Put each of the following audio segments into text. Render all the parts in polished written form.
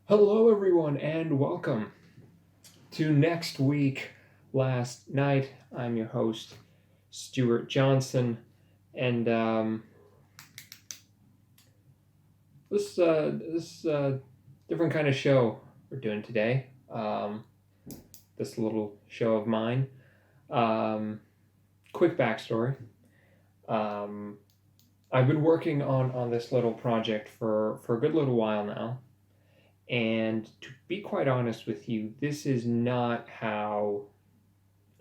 Hello, everyone, and welcome to next week, last night. I'm your host, Stuart Johnson, and this different kind of show we're doing today. This little show of mine. Um, Quick backstory. Um, I've been working on this little project for a good little while now. And to be quite honest with you, this is not how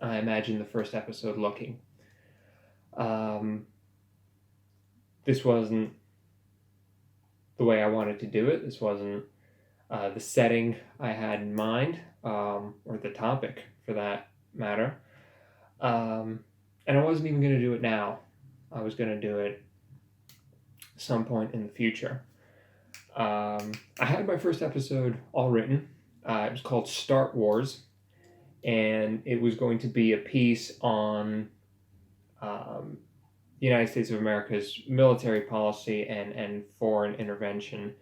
I imagine the first episode looking. Um, this wasn't the way I wanted to do it. This wasn't the setting I had in mind, or the topic for that matter. Um, and I wasn't even going to do it now. I was going to do it some point in the future. I had my first episode all written. It was called Start Wars, and it was going to be a piece on the United States of America's military policy and foreign intervention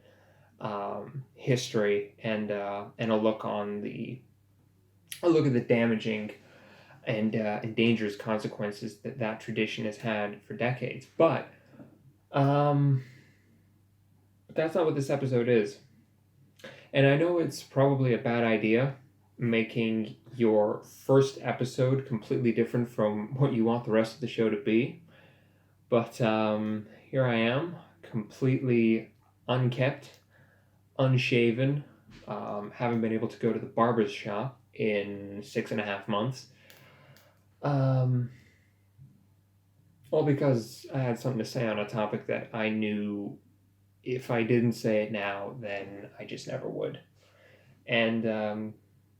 history, and a look at the damaging and dangerous consequences that tradition has had for decades. But that's not what this episode is. And I know it's probably a bad idea making your first episode completely different from what you want the rest of the show to be. But here I am, completely unkept, unshaven, haven't been able to go to the barber's shop in 6.5 months. All because I had something to say on a topic that I knew if I didn't say it now, then I just never would. And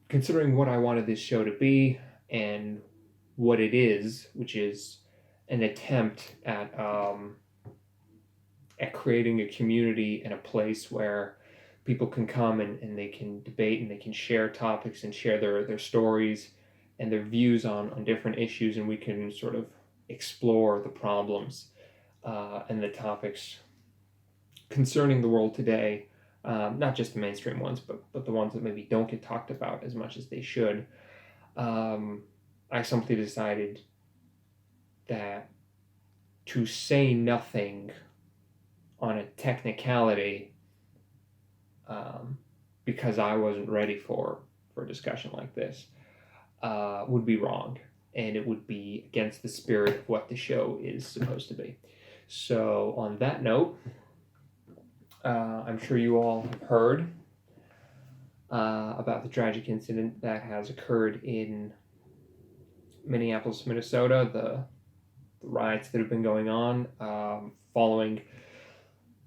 considering what I wanted this show to be and what it is, which is an attempt at creating a community and a place where people can come and they can debate and they can share topics and share their stories and their views on different issues, and we can sort of explore the problems and the topics concerning the world today, not just the mainstream ones, but the ones that maybe don't get talked about as much as they should. I simply decided that to say nothing on a technicality, because I wasn't ready for a discussion like this, would be wrong, and it would be against the spirit of what the show is supposed to be. So on that note, I'm sure you all have heard about the tragic incident that has occurred in Minneapolis, Minnesota, the riots that have been going on following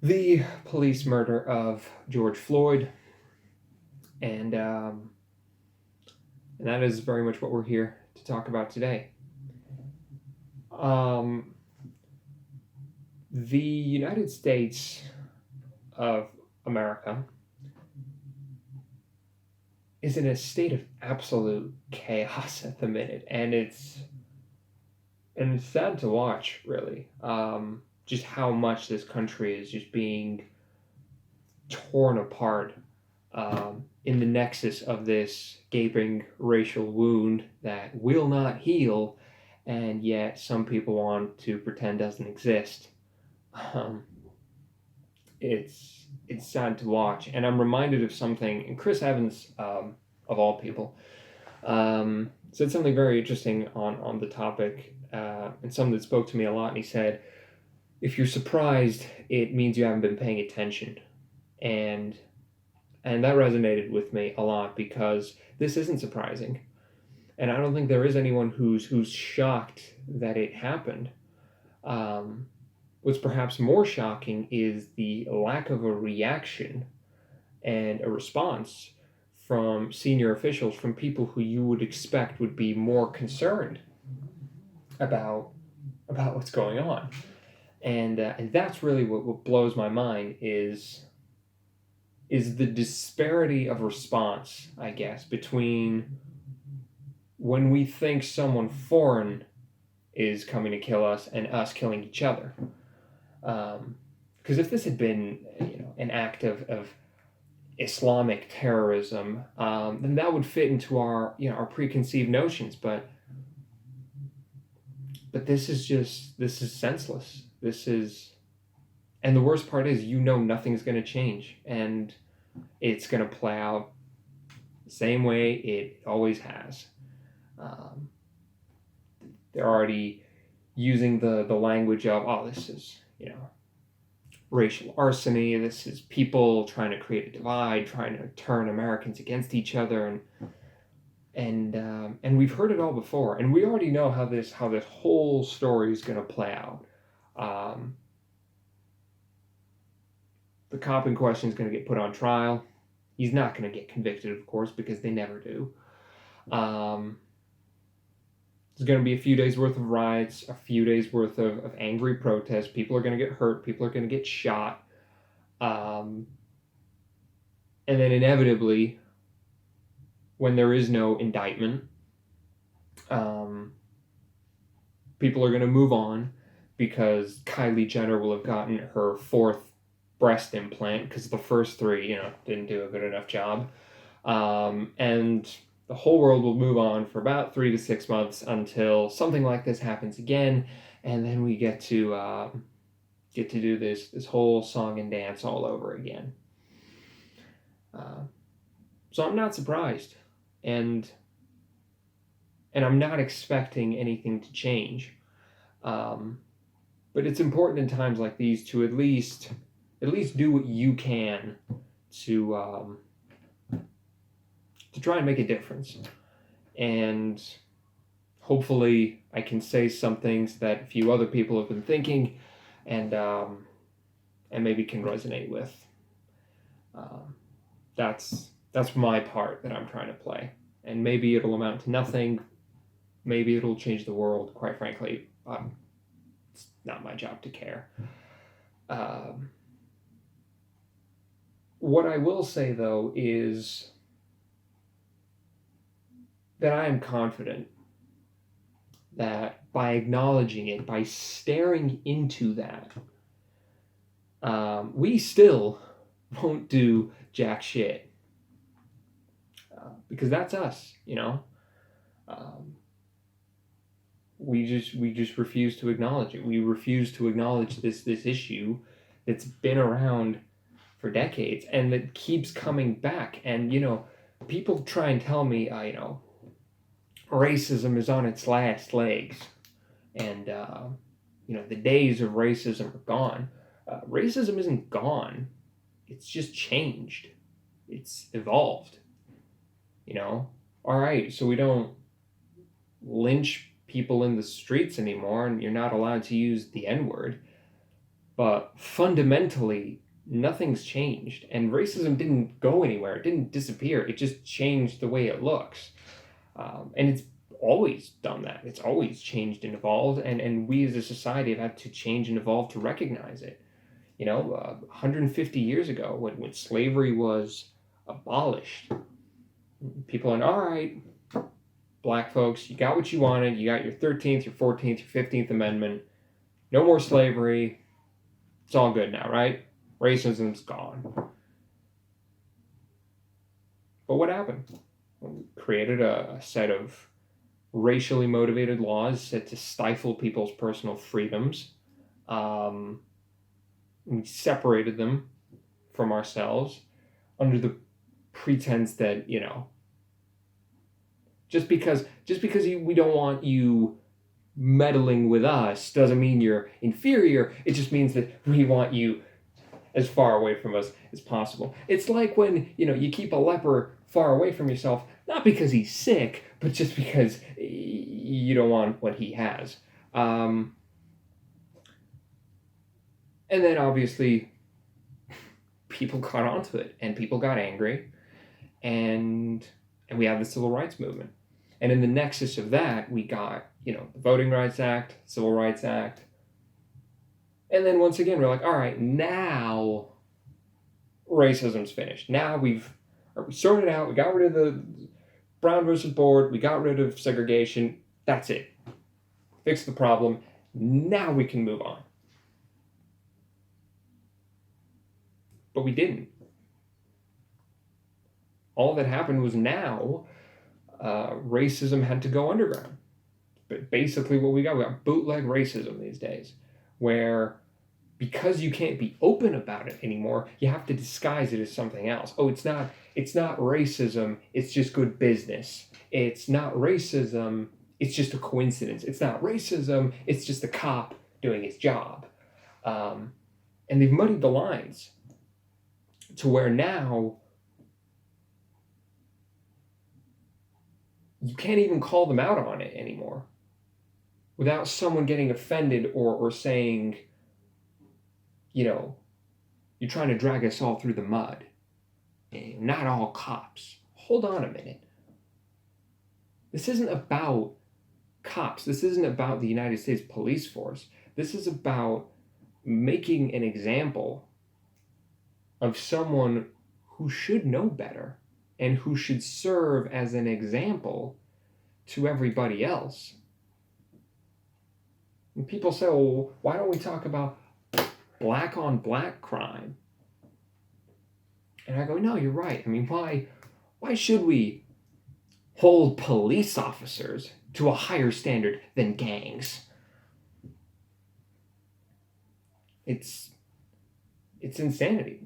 the police murder of George Floyd, and that is very much what we're here to talk about today. The United States of America is in a state of absolute chaos at the minute, and it's sad to watch, really. Just how much this country is just being torn apart in the nexus of this gaping racial wound that will not heal, and yet some people want to pretend doesn't exist. It's sad to watch, and I'm reminded of something. And Chris Evans, of all people, said something very interesting on the topic, and something that spoke to me a lot. And he said, "If you're surprised, it means you haven't been paying attention," and that resonated with me a lot because this isn't surprising, and I don't think there is anyone who's shocked that it happened. What's perhaps more shocking is the lack of a reaction and a response from senior officials, from people who you would expect would be more concerned about what's going on, and that's really what blows my mind is the disparity of response, I guess, between when we think someone foreign is coming to kill us and us killing each other. Because if this had been, an act of Islamic terrorism, then that would fit into our our preconceived notions. But this is senseless. And the worst part is, nothing's going to change, and it's going to play out the same way it always has. They're already using the language of, oh, this is racial arson. This is people trying to create a divide, trying to turn Americans against each other, and we've heard it all before, and we already know how this whole story is going to play out. The cop in question is going to get put on trial. He's not going to get convicted, of course, because they never do. There's going to be a few days worth of riots, a few days worth of angry protests. People are going to get hurt. People are going to get shot. And then inevitably, when there is no indictment, people are going to move on, because Kylie Jenner will have gotten her 4th breast implant because the first 3, didn't do a good enough job. And the whole world will move on for about 3 to 6 months until something like this happens again, and then we get to do this whole song and dance all over again. So I'm not surprised, and I'm not expecting anything to change. But it's important in times like these to at least do what you can to try and make a difference. And hopefully I can say some things that a few other people have been thinking, and maybe can resonate with. That's my part that I'm trying to play. And maybe it'll amount to nothing. Maybe it'll change the world. Quite frankly, it's not my job to care. What I will say, though, is that I am confident that by acknowledging it, by staring into that, we still won't do jack shit. Because that's us, we just refuse to acknowledge it. We refuse to acknowledge this issue that's been around for decades and that keeps coming back. And people try and tell me, racism is on its last legs, and the days of racism are gone. Racism isn't gone; it's just changed. It's evolved. All right, so we don't lynch people in the streets anymore, and you're not allowed to use the N-word. But fundamentally, nothing's changed, and racism didn't go anywhere. It didn't disappear. It just changed the way it looks. And it's always done that. It's always changed and evolved, and we as a society have had to change and evolve to recognize it. 150 years ago, when slavery was abolished, people went, all right, black folks, you got what you wanted. You got your 13th, your 14th, your 15th Amendment. No more slavery. It's all good now, right? Racism's gone. But what happened? We created a set of racially motivated laws set to stifle people's personal freedoms. We separated them from ourselves under the pretense that, just because we don't want you meddling with us doesn't mean you're inferior. It just means that we want you as far away from us as possible. It's like when, you keep a leper far away from yourself, not because he's sick, but just because you don't want what he has. And then obviously people caught onto it, and people got angry, and we have the Civil Rights Movement. And in the nexus of that, we got, the Voting Rights Act, Civil Rights Act. And then once again, we're like, all right, now racism's finished. Now we sorted it out. We got rid of the Brown versus Board. We got rid of segregation. That's it. Fix the problem. Now we can move on. But we didn't. All that happened was now racism had to go underground. But basically what we got bootleg racism these days, where because you can't be open about it anymore, you have to disguise it as something else. Oh, it's not racism, it's just good business. It's not racism, it's just a coincidence. It's not racism, it's just a cop doing his job. And they've muddied the lines to where now you can't even call them out on it anymore without someone getting offended or saying, you're trying to drag us all through the mud. Not all cops. Hold on a minute. This isn't about cops. This isn't about the United States police force. This is about making an example of someone who should know better and who should serve as an example to everybody else. And people say, well, why don't we talk about black on black crime? And I go, no, you're right. I mean, why should we hold police officers to a higher standard than gangs? It's insanity.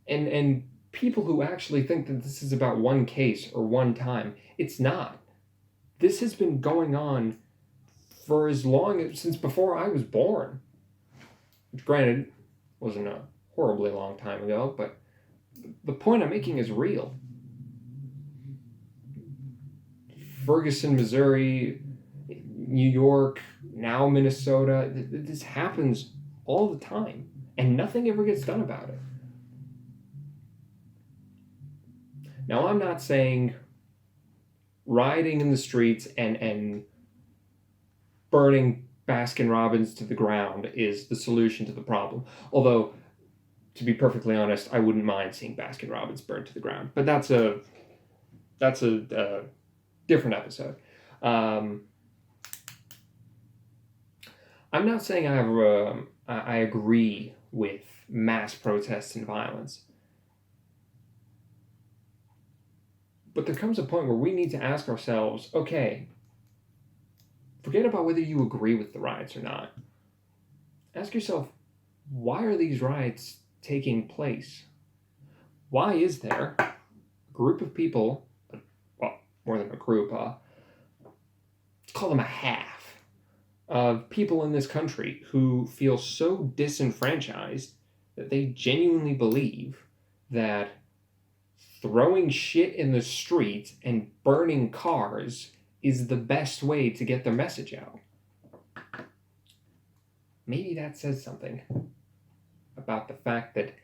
And people who actually think that this is about one case or one time, it's not. This has been going on for since before I was born. Which, granted, wasn't a horribly long time ago, but the point I'm making is real. Ferguson, Missouri, New York, now Minnesota, this happens all the time, and nothing ever gets done about it. Now, I'm not saying rioting in the streets and burning Baskin-Robbins to the ground is the solution to the problem. Although, to be perfectly honest, I wouldn't mind seeing Baskin-Robbins burned to the ground. But that's a different episode. I'm not saying I agree with mass protests and violence. But there comes a point where we need to ask ourselves, okay, forget about whether you agree with the riots or not. Ask yourself, why are these riots taking place? Why is there a group of people, well, more than a group, let's call them a half, of people in this country who feel so disenfranchised that they genuinely believe that throwing shit in the streets and burning cars is the best way to get their message out? Maybe that says something about the fact that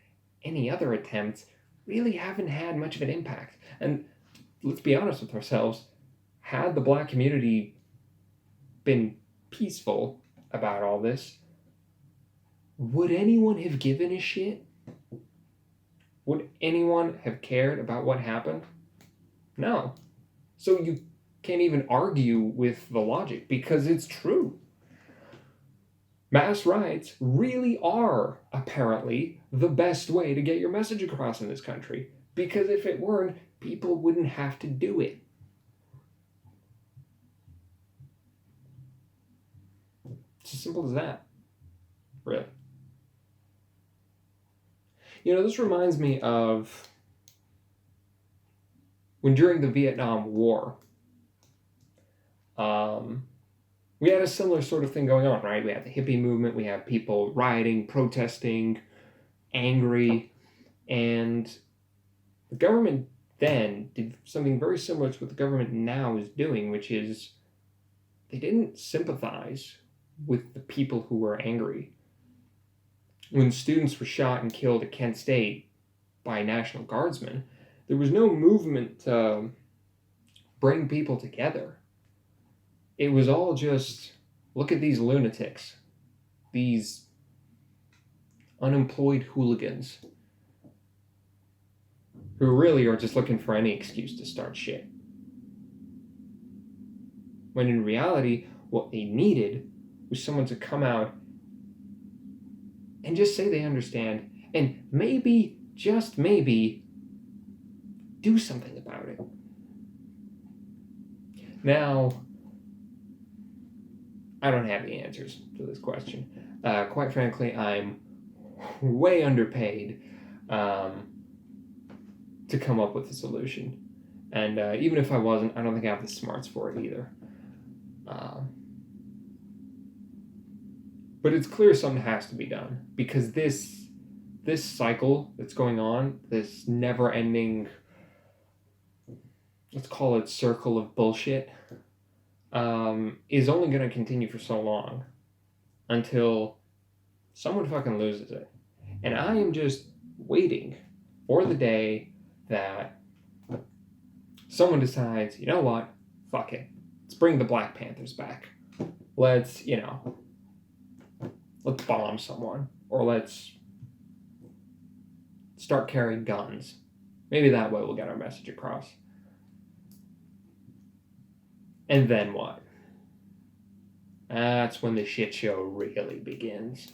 any other attempts really haven't had much of an impact. And let's be honest with ourselves, had the black community been peaceful about all this, would anyone have given a shit? Would anyone have cared about what happened? No. So you can't even argue with the logic because it's true. Mass riots really are apparently the best way to get your message across in this country, because if it weren't, people wouldn't have to do it. It's as simple as that. Really. This reminds me of when during the Vietnam War, we had a similar sort of thing going on, right? We had the hippie movement, we had people rioting, protesting, angry, and the government then did something very similar to what the government now is doing, which is they didn't sympathize with the people who were angry. When students were shot and killed at Kent State by National Guardsmen, there was no movement to bring people together. It was all just, look at these lunatics, these unemployed hooligans who really are just looking for any excuse to start shit. When in reality, what they needed was someone to come out and just say they understand, and maybe, just maybe, do something about it. Now, I don't have the answers to this question. Quite frankly, I'm way underpaid to come up with a solution. And even if I wasn't, I don't think I have the smarts for it either. But it's clear something has to be done, because this cycle that's going on, this never-ending, let's call it circle of bullshit, is only going to continue for so long until someone fucking loses it. And I am just waiting for the day that someone decides, you know what, fuck it, let's bring the Black Panthers back. Let's bomb someone, or let's start carrying guns. Maybe that way we'll get our message across. And then what? That's when the shit show really begins.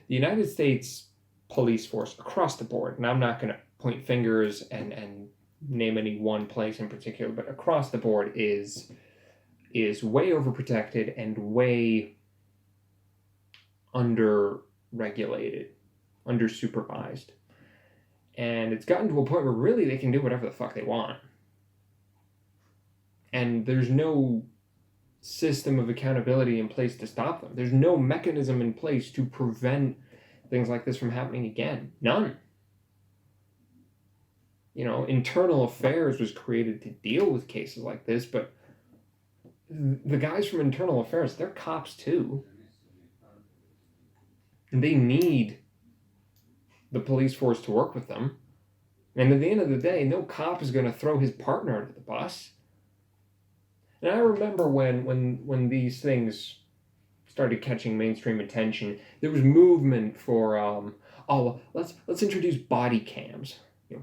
The United States police force across the board, and I'm not going to point fingers and name any one place in particular, but across the board is way overprotected and way under-regulated, under-supervised. And it's gotten to a point where really they can do whatever the fuck they want. And there's no system of accountability in place to stop them. There's no mechanism in place to prevent things like this from happening again. None. Internal affairs was created to deal with cases like this, but the guys from internal affairs, they're cops too. And they need the police force to work with them. And at the end of the day, no cop is going to throw his partner under the bus. And I remember when these things started catching mainstream attention, there was movement for, let's introduce body cams.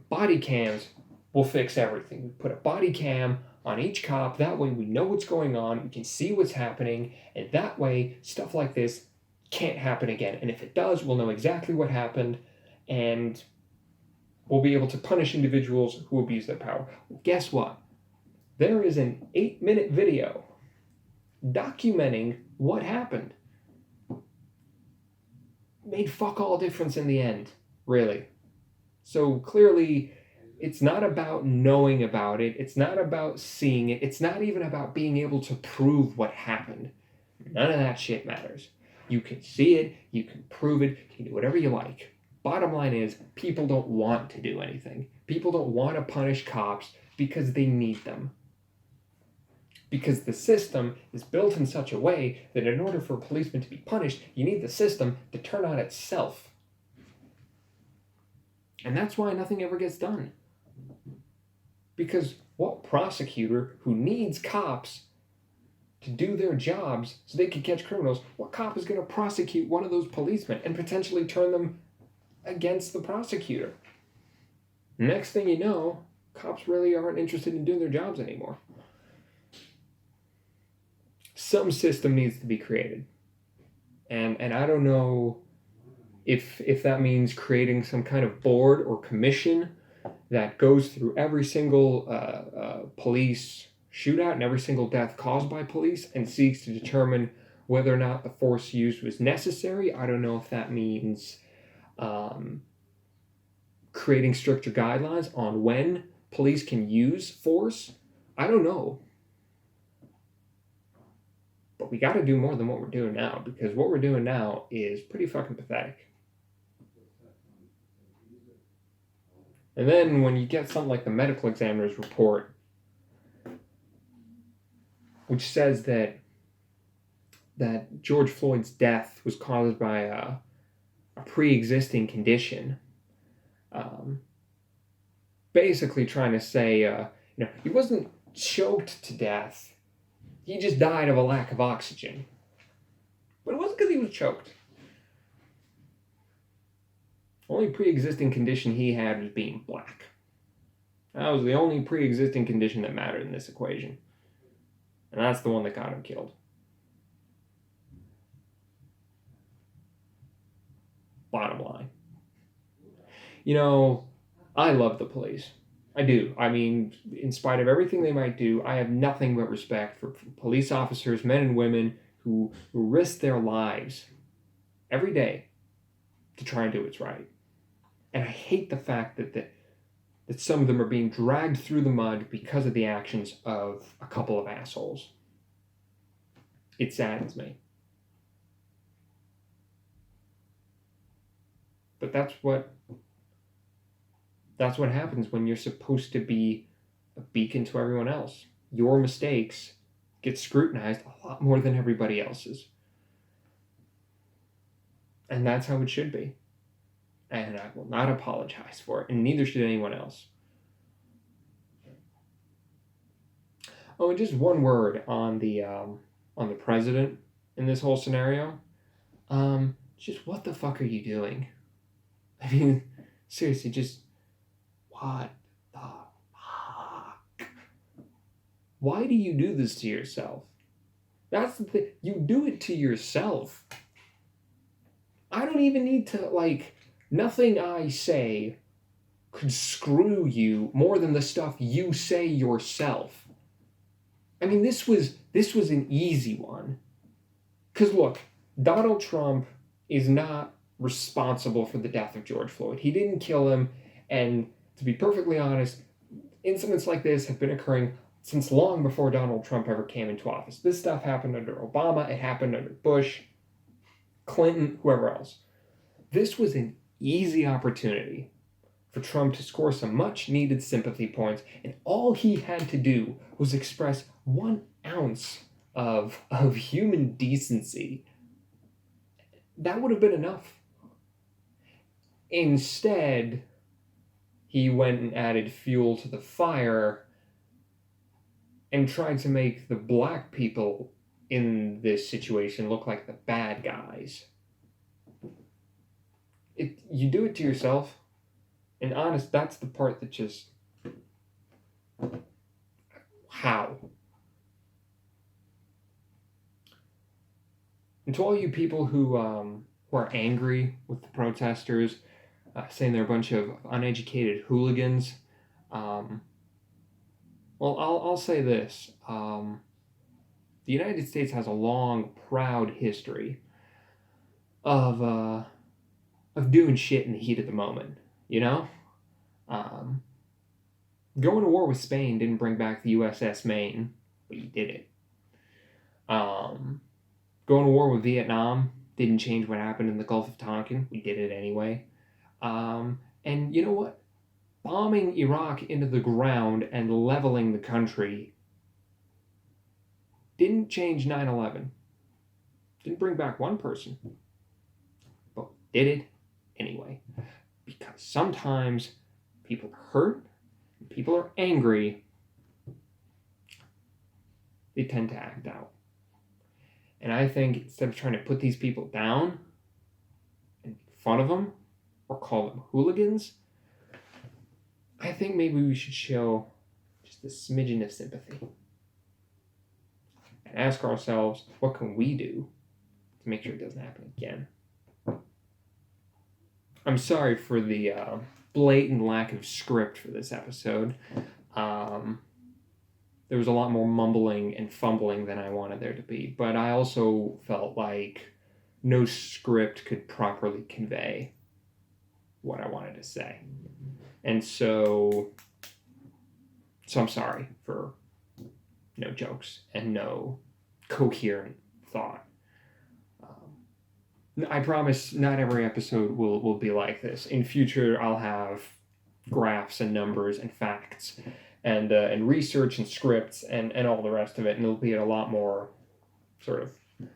Body cams will fix everything. We put a body cam on each cop, that way we know what's going on, we can see what's happening, and that way stuff like this can't happen again. And if it does, we'll know exactly what happened, and we'll be able to punish individuals who abuse their power. Well, guess what? There is an 8-minute video documenting what happened. Made fuck all difference in the end, really. So clearly, it's not about knowing about it. It's not about seeing it. It's not even about being able to prove what happened. None of that shit matters. You can see it. You can prove it. You can do whatever you like. Bottom line is, people don't want to do anything. People don't want to punish cops because they need them. Because the system is built in such a way that in order for a policeman to be punished, you need the system to turn on itself. And that's why nothing ever gets done. Because what prosecutor who needs cops to do their jobs so they can catch criminals, what cop is going to prosecute one of those policemen and potentially turn them against the prosecutor? Next thing you know, cops really aren't interested in doing their jobs anymore. Some system needs to be created. And I don't know if that means creating some kind of board or commission that goes through every single police shootout and every single death caused by police and seeks to determine whether or not the force used was necessary. I don't know if that means creating stricter guidelines on when police can use force. I don't know. But we got to do more than what we're doing now, because what we're doing now is pretty fucking pathetic. And then when you get something like the medical examiner's report, which says that George Floyd's death was caused by a pre-existing condition, basically trying to say, he wasn't choked to death. He just died of a lack of oxygen. But it wasn't because he was choked. Only pre-existing condition he had was being black. That was the only pre-existing condition that mattered in this equation. And that's the one that got him killed. Bottom line. You know, I love the police. I do. I mean, in spite of everything they might do, I have nothing but respect for police officers, men and women who risk their lives every day to try and do what's right. And I hate the fact that some of them are being dragged through the mud because of the actions of a couple of assholes. It saddens me. But that's what happens when you're supposed to be a beacon to everyone else. Your mistakes get scrutinized a lot more than everybody else's. And that's how it should be. And I will not apologize for it, and neither should anyone else. Oh, and just one word on the president in this whole scenario. Just what the fuck are you doing? I mean, seriously, just what the fuck? Why do you do this to yourself? That's the thing. You do it to yourself. I don't even need to, nothing I say could screw you more than the stuff you say yourself. I mean, this was an easy one. Because look, Donald Trump is not responsible for the death of George Floyd. He didn't kill him, and to be perfectly honest, incidents like this have been occurring since long before Donald Trump ever came into office. This stuff happened under Obama, it happened under Bush, Clinton, whoever else. This was an easy opportunity for Trump to score some much-needed sympathy points, and all he had to do was express 1 ounce of human decency. That would have been enough. Instead, he went and added fuel to the fire and tried to make the black people in this situation look like the bad guys. You do it to yourself. And honest, that's the part that just... How? And to all you people who are angry with the protesters, saying they're a bunch of uneducated hooligans, well, I'll say this. The United States has a long, proud history of doing shit in the heat of the moment, you know? Going to war with Spain didn't bring back the USS Maine, but you did it. Going to war with Vietnam didn't change what happened in the Gulf of Tonkin. We did it anyway. And you know what? Bombing Iraq into the ground and leveling the country didn't change 9/11. Didn't bring back one person. But we did it anyway. Because sometimes people are hurt, and people are angry, they tend to act out. And I think instead of trying to put these people down and make fun of them or call them hooligans, I think maybe we should show just a smidgen of sympathy and ask ourselves, what can we do to make sure it doesn't happen again? I'm sorry for the blatant lack of script for this episode. There was a lot more mumbling and fumbling than I wanted there to be, but I also felt like no script could properly convey what I wanted to say. And so I'm sorry for no jokes and no coherent thought. I promise not every episode will be like this. In future, I'll have graphs and numbers and facts and research and scripts and all the rest of it, and it'll be a lot more sort of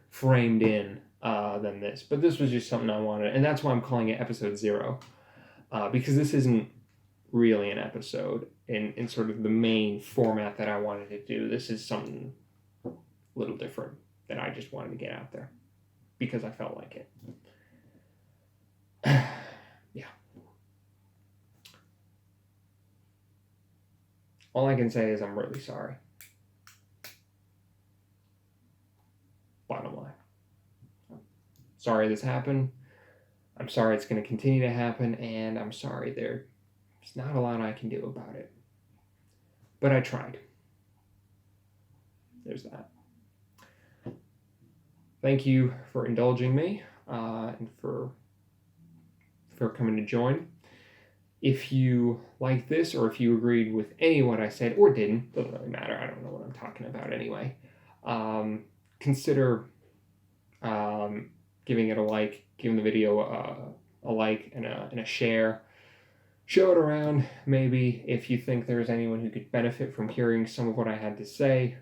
framed in than this. But this was just something I wanted, and that's why I'm calling it episode 0, because this isn't really an episode in sort of the main format that I wanted to do. This is something a little different that I just wanted to get out there because I felt like it. Yeah. All I can say is I'm really sorry. Bottom line. Sorry this happened. I'm sorry it's going to continue to happen, and I'm sorry there's not a lot I can do about it. But I tried. There's that. Thank you for indulging me and for coming to join. If you like this, or if you agreed with any of what I said or didn't, doesn't really matter. I don't know what I'm talking about anyway. Consider giving it a like, giving the video a like and a share. Show it around, maybe, if you think there's anyone who could benefit from hearing some of what I had to say.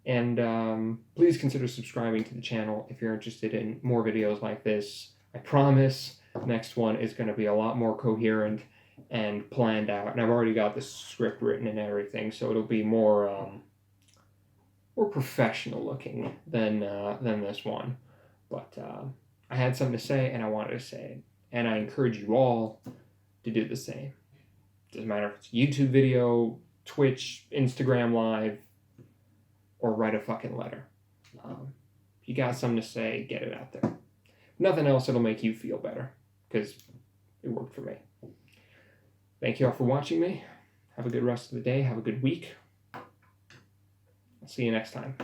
And please consider subscribing to the channel if you're interested in more videos like this. I promise the next one is going to be a lot more coherent and planned out. And I've already got the script written and everything, so it'll be more professional looking than this one. But I had something to say, and I wanted to say it. And I encourage you all to do the same. Doesn't matter if it's a YouTube video, Twitch, Instagram Live, or write a fucking letter. If you got something to say, get it out there. Nothing else, it'll make you feel better, because it worked for me. Thank you all for watching me. Have a good rest of the day. Have a good week. I'll see you next time.